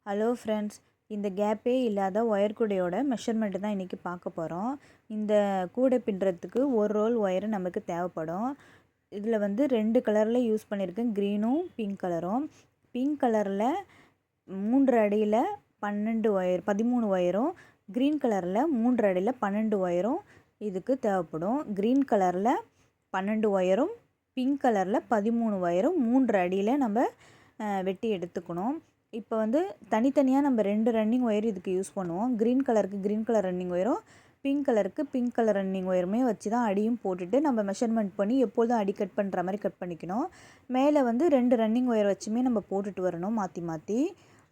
Hello friends, இந்த கேப்பே இல்லாத ஒயர் கூடையோட மெஷர்மெண்ட்டு தான் இன்றைக்கி பார்க்க போகிறோம். இந்த கூடை பின்னுறதுக்கு ஒரு ரோல் ஒயரு நமக்கு தேவைப்படும். இதில் வந்து 2 கலரில் யூஸ் பண்ணியிருக்கேன், க்ரீனும் பிங்க் கலரும். பிங்க் கலரில் 3 அடியில் 13 ஒயரும், க்ரீன் கலரில் 3 அடியில் 12 ஒயரும் இதுக்கு தேவைப்படும். க்ரீன் கலரில் 12 ஒயரும், பிங்க் கலரில் 13 ஒயரும் 3 அடியில் நம்ம வெட்டி எடுத்துக்கணும். இப்போ வந்து தனித்தனியாக நம்ம 2 ரன்னிங் ஒயர் இதுக்கு யூஸ் பண்ணுவோம். க்ரீன் கலருக்கு க்ரீன் கலர் ரன்னிங் ஒயரும், பிங்க் கலருக்கு பிங்க் கலர் ரன்னிங் ஒயருமே வச்சு தான் அடியும் போட்டுட்டு நம்ம மெஷர்மெண்ட் பண்ணி எப்பொழுதும் அடி கட் பண்ணுற மாதிரி கட் பண்ணிக்கணும். மேலே வந்து 2 ரன்னிங் ஒயர் வச்சுமே நம்ம போட்டுட்டு வரணும் மாற்றி மாற்றி.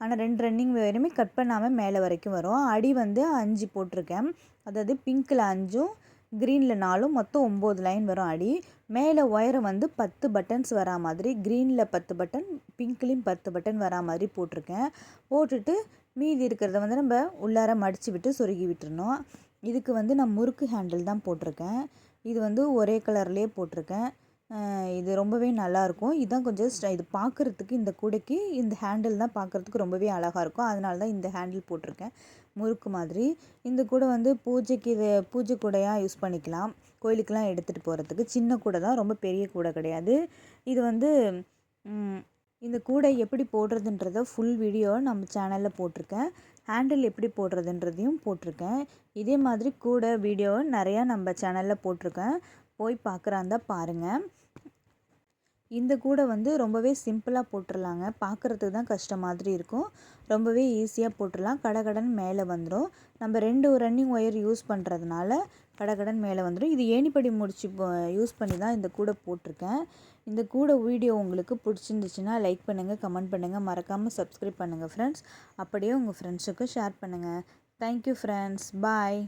ஆனால் 2 ரன்னிங் ஒயருமே கட் பண்ணாமல் மேலே வரைக்கும் வரும். அடி வந்து 5 போட்டிருக்கேன். அதாவது பிங்க்கில் 5ம் க்ரீனில் 4ம் மொத்தம் 9 லைன் வரும் அடி. மேலே ஒயரை வந்து 10 பட்டன்ஸ் வரா மாதிரி, க்ரீனில் 10 பட்டன், பிங்க்லேயும் 10 பட்டன் வரா மாதிரி போட்டிருக்கேன். போட்டுட்டு மீதி இருக்கிறத வந்து நம்ம உள்ளார மடித்து விட்டு சொருகி விட்டுறணும். இதுக்கு வந்து நான் முறுக்கு ஹேண்டில் தான் போட்டிருக்கேன். இது வந்து ஒரே கலர்லேயே போட்டிருக்கேன். இது ரொம்பவே நல்லாயிருக்கும். இதுதான் கொஞ்சம் இது பார்க்குறதுக்கு இந்த கூடைக்கு இந்த ஹேண்டில் தான் பார்க்குறதுக்கு ரொம்பவே அழகாக இருக்கும். அதனால தான் இந்த ஹேண்டில் போட்டிருக்கேன், முறுக்கு மாதிரி. இந்த கூடை வந்து பூஜைக்கு பூஜை கூடையாக யூஸ் பண்ணிக்கலாம். கோயிலுக்கெலாம் எடுத்துகிட்டு போகிறதுக்கு சின்ன கூடை தான், ரொம்ப பெரிய கூடை கிடையாது. இது வந்து இந்த கூடை எப்படி போடுறதுன்றத ஃபுல் வீடியோ நம்ம சேனலில் போட்டிருக்கேன். ஹேண்டில் எப்படி போடுறதுன்றதையும் போட்டிருக்கேன். இதே மாதிரி கூடை வீடியோ நிறையா நம்ம சேனலில் போட்டிருக்கேன். போய் பார்க்குறாந்தா பாருங்கள். இந்த கூடை வந்து ரொம்பவே சிம்பிளாக போட்டுடலாங்க. பார்க்குறதுக்கு தான் கஷ்டம் மாதிரி இருக்கும், ரொம்பவே ஈஸியாக போட்டுடலாம். கடகடன் மேலே வந்துடும். நம்ம 2 ரன்னிங் ஒயர் யூஸ் பண்ணுறதுனால கடகடன் மேலே வந்துடும். இது ஏணிப்படி முடிச்சு யூஸ் பண்ணி தான் இந்த கூடை போட்டிருக்கேன். இந்த கூடை வீடியோ உங்களுக்கு பிடிச்சிருந்துச்சுன்னா லைக் பண்ணுங்கள், கமெண்ட் பண்ணுங்கள், மறக்காமல் சப்ஸ்கிரைப் பண்ணுங்கள் ஃப்ரெண்ட்ஸ். அப்படியே உங்கள் ஃப்ரெண்ட்ஸுக்கு ஷேர் பண்ணுங்கள். தேங்க்யூ ஃப்ரெண்ட்ஸ், பாய்.